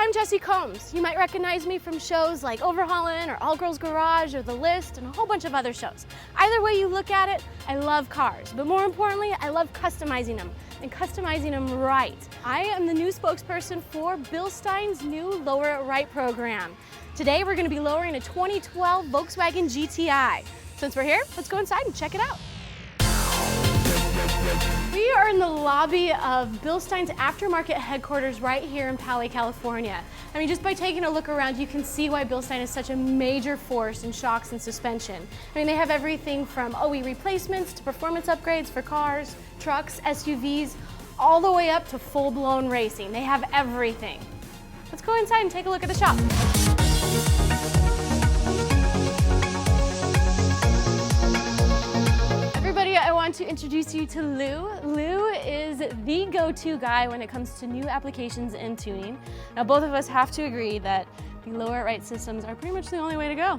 I'm Jessi Combs. You might recognize me from shows like Overhaulin' or All Girls Garage or The List and a whole bunch of other shows. Either way you look at it, I love cars, but more importantly, I love customizing them and customizing them right. I am the new spokesperson for Bilstein's new Lower It Right program. Today we're going to be lowering a 2012 Volkswagen GTI. Since we're here, let's go inside and check it out. We are in the lobby of Bilstein's aftermarket headquarters right here in Poway, California. I mean, just by taking a look around, you can see why Bilstein is such a major force in shocks and suspension. I mean, they have everything from OE replacements to performance upgrades for cars, trucks, SUVs, all the way up to full-blown racing. They have everything. Let's go inside and take a look at the shop. I want to introduce you to Lou. Lou is the go-to guy when it comes to new applications and tuning. Now, both of us have to agree that the Lower It Right systems are pretty much the only way to go.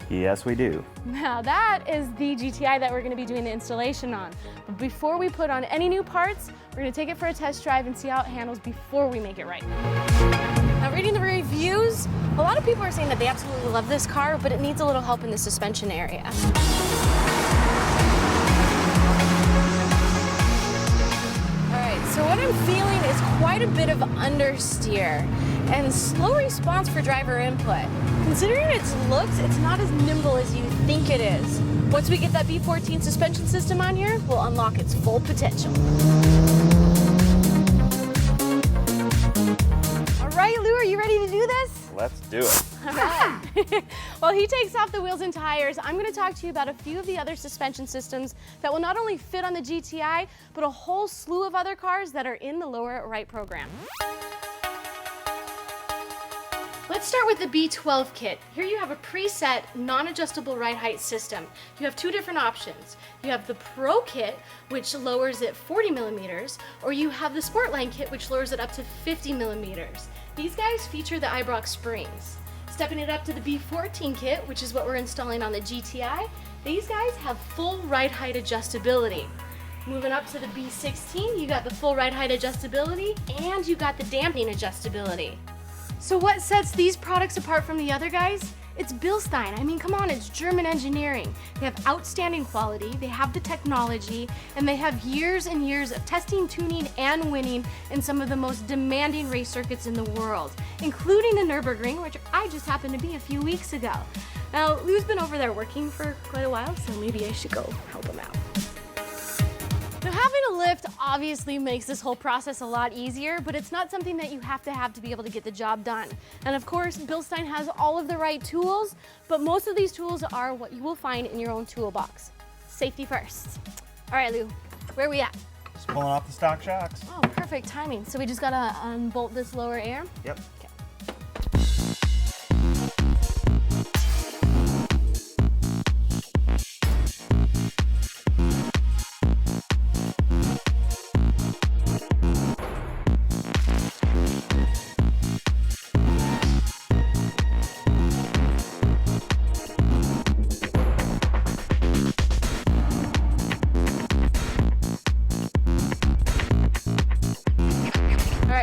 Yes, we do. Now, that is the GTI that we're going to be doing the installation on. But before we put on any new parts, we're going to take it for a test drive and see how it handles before we make it right. Now, reading the reviews, a lot of people are saying that they absolutely love this car, but it needs a little help in the suspension area. So what I'm feeling is quite a bit of understeer and slow response for driver input. Considering its looks, it's not as nimble as you think it is. Once we get that B14 suspension system on here, we'll unlock its full potential. All right, Lou, are you ready to do this? Let's do it. All right. While he takes off the wheels and tires, I'm going to talk to you about a few of the other suspension systems that will not only fit on the GTI, but a whole slew of other cars that are in the Lower It Right program. Let's start with the B12 kit. Here you have a preset, non-adjustable ride height system. You have two different options. You have the Pro kit, which lowers it 40 millimeters, or you have the Sportline kit, which lowers it up to 50 millimeters. These guys feature the Ibrox springs. Stepping it up to the B14 kit, which is what we're installing on the GTI, these guys have full ride height adjustability. Moving up to the B16, you got the full ride height adjustability and you got the damping adjustability. So what sets these products apart from the other guys? It's Bilstein. I mean, come on, it's German engineering. They have outstanding quality, they have the technology, and they have years and years of testing, tuning, and winning in some of the most demanding race circuits in the world, including the Nürburgring, which I just happened to be a few weeks ago. Now, Lou's been over there working for quite a while, so maybe I should go help him out. Now, having a lift obviously makes this whole process a lot easier, but it's not something that you have to be able to get the job done. And of course, Bilstein has all of the right tools, but most of these tools are what you will find in your own toolbox. Safety first. All right, Lou, where are we at? Just pulling off the stock shocks. Oh, perfect timing. So we just gotta unbolt this lower air? Yep.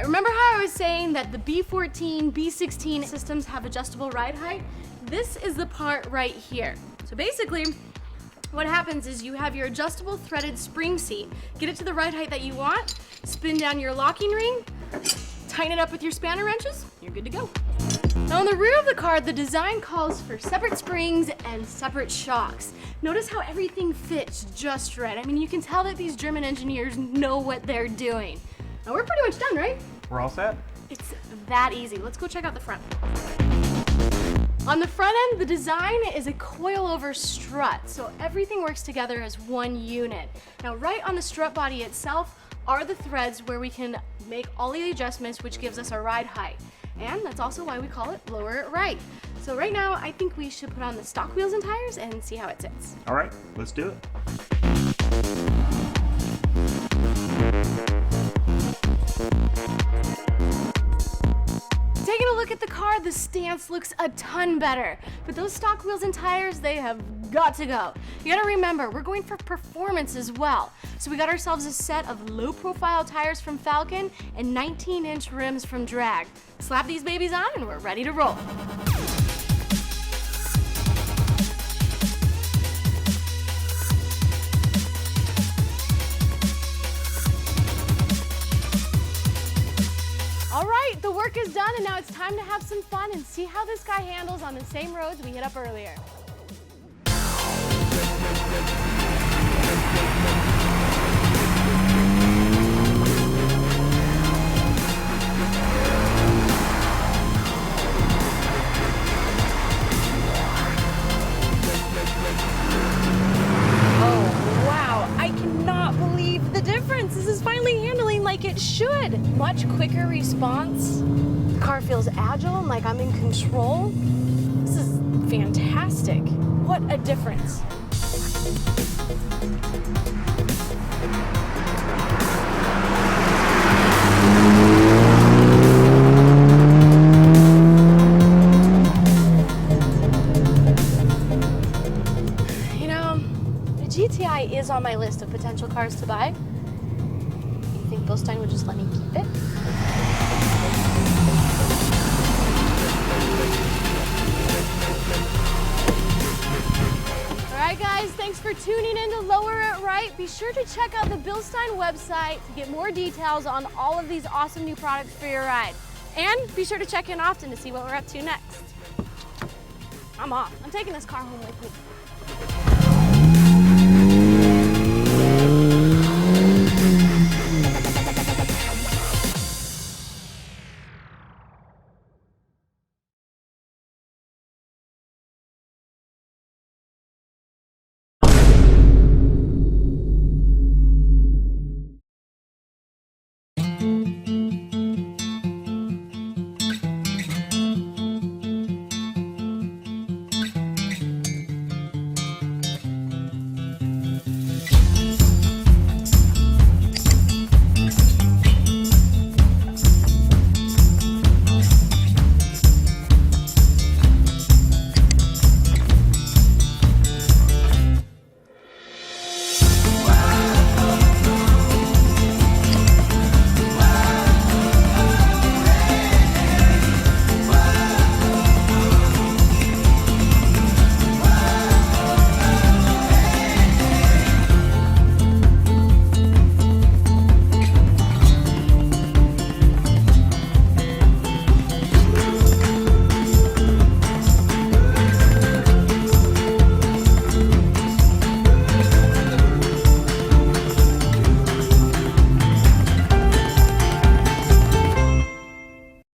Remember how I was saying that the B14, B16 systems have adjustable ride height? This is the part right here. So basically, what happens is you have your adjustable threaded spring seat, get it to the ride height that you want, spin down your locking ring, tighten it up with your spanner wrenches, you're good to go. Now on the rear of the car, the design calls for separate springs and separate shocks. Notice how everything fits just right. I mean, you can tell that these German engineers know what they're doing. Now we're pretty much done, right? We're all set? It's that easy. Let's go check out the front. On the front end, the design is a coil-over strut, so everything works together as one unit. Now, right on the strut body itself are the threads where we can make all the adjustments, which gives us our ride height. And that's also why we call it Lower It Right. So right now, I think we should put on the stock wheels and tires and see how it sits. All right, let's do it. Taking a a look at the car, the stance looks a ton better. But those stock wheels and tires, they have got to go. You gotta remember, we're going for performance as well. So we got ourselves a set of low profile tires from Falcon and 19-inch rims from Drag. Slap these babies on and we're ready to roll. All right, the work is done and now it's time to have some fun and see how this guy handles on the same roads we hit up earlier. Oh, wow, I cannot believe the difference. This is finally handling like it should. Much quicker response. The car feels agile and like I'm in control. This is fantastic. What a difference. You know, the GTI is on my list of potential cars to buy. You think Bilstein would just let me keep it? Alright guys, thanks for tuning in to Lower It Right. Be sure to check out the Bilstein website to get more details on all of these awesome new products for your ride. And be sure to check in often to see what we're up to next. I'm off. I'm taking this car home with me.